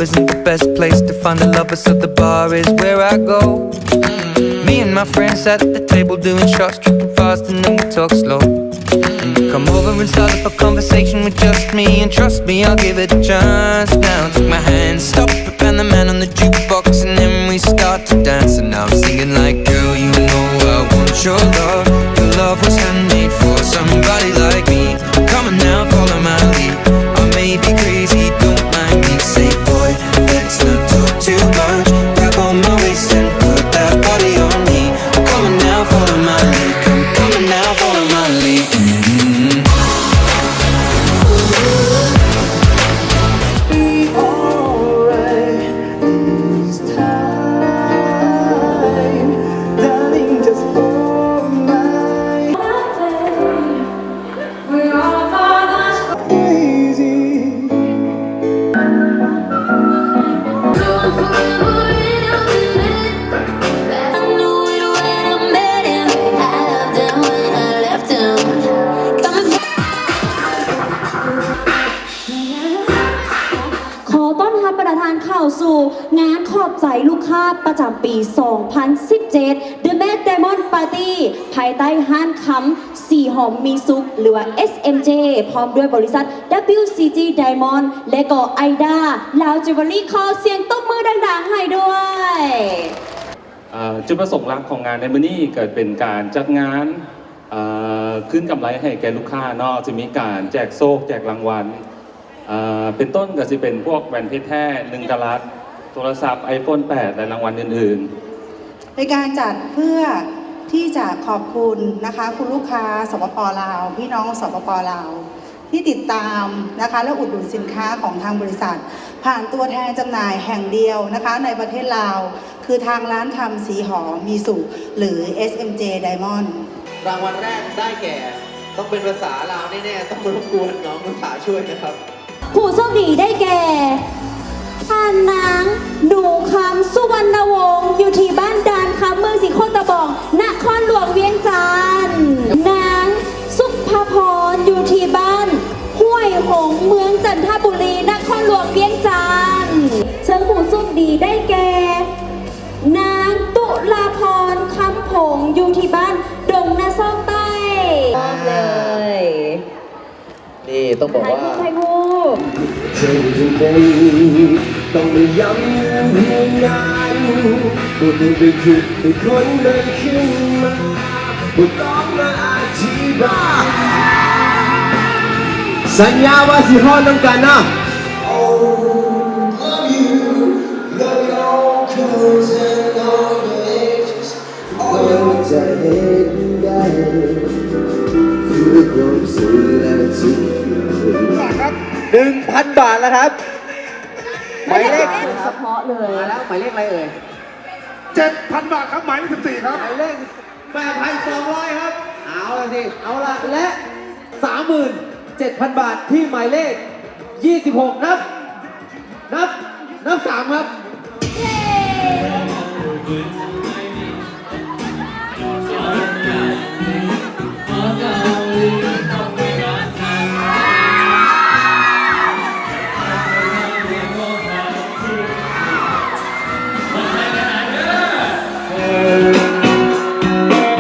Isn't the best place to find the lovers, so the bar is where I go. Me and my friends at the table doing shots, tripping fast, and then we talk slow. Come over and start up a conversation with just me, and trust me, I'll give it a chance. Now take my hand, stop it, and the man on the jukebox, and then we start to dance. And now I'm singing like, girl, you know I want your love. Your love was handmade for somebody like me. Come on now, follow my lead. I may be crazy, don't mind me. Say, boy, let's not talk too much. Grab on my waist and put that body on me. Come on now, follow my lead. Come on now, follow my lead.เข้าสู่งานขอบใจลูกค้าประจำปี 2017 The Mad Diamond Party ภายใต้ห้านคำสีหอมมีซุกหรือว่า SMJ พร้อมด้วยบริษัท WCG Diamond และก็ Aida ลาวจิวเวลรี่ขอเสียงตบมือดังๆให้ด้วยจุดประสงค์หลักของงานในมื้อนี้เกิดเป็นการจัดงานขึ้นกำไรให้แก่ลูกค้าเนาะจะมีการแจกโซ่แจกรางวัลเป็นต้นก็จะเป็นพวกแหวนเพชรแท้1 กะรัตโทรศัพท์ iPhone 8 และรางวัลอื่นๆในการจัดเพื่อที่จะขอบคุณนะคะคุณลูกค้าสปป.ลาวพี่น้องสปป.ลาวที่ติดตามนะคะและอุดหนุนสินค้าของทางบริษัทผ่านตัวแทนจำหน่ายแห่งเดียวนะคะในประเทศลาวคือทางร้านคำสีหอมมีสุหรือ SMJ Diamond รางวัลแรกได้แก่ต้องเป็นภาษาลาวแน่ๆต้องรบกวนน้องนุชาช่วยนะครับผู้โชคดีได้แก่ท่านนางหนูคำสุวรรณวงศ์อยู่ที่บ้านดานคำเมืองศรีโคตบองนครหลวงเวียงจันทร์นางสุภพรอยู่ที่บ้านห้วยหงเมืองจันทบุรีนครหลวงเวียงจันทร์เชิญผู้โชคดีได้แก่นางตุลาพรคำผงอยู่ที่บ้านดงนาซ่องใต้เลยนี่ต้องบอกว่าไทยงูต้องไม่ย้ำเพียงนานพูดไปคิดไปคนเดินขึ้นมาพูดต้องมาอธิบายสัญญาว่าสิฮอดน้ำกันนะจะเห็นได้คือความสุขและทุกครับ 1,000 บาทแล้วครับหมายเลขเฉพาะเลยมาแล้วหมายเลขอะไรเอ่ย 7,000 บาทครับหมายเลข 14 ครับหมายเลข 8,200 ครับเอาละสิเอาละและ 37,000 บาทที่หมายเลข 26 นับ 3 ครับ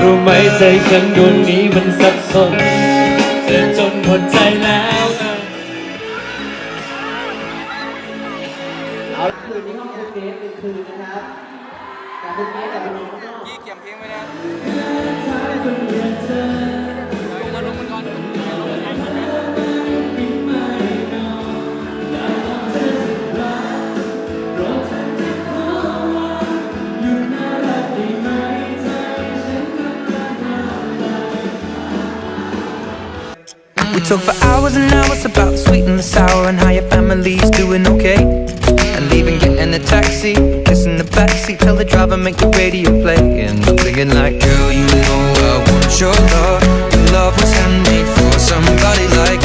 รู้ไหมใจฉันดวงนี้มันสับสนเธอจนหมดใจแล้วเอาคืนนี้ห้องคุณเกส1 คืนนะครับแต่คุณเกสแต่คุณน้องก็พี่เก็บเพลงไว้นะมาลงมันก่อนWe talk for hours and hours about the sweet and the sour and how your family's doing okay. And leaving, getting a taxi, kissing the backseat, tell the driver make the radio play. And I'm thinking like, girl, you know I want your love. Your love was handmade for somebody like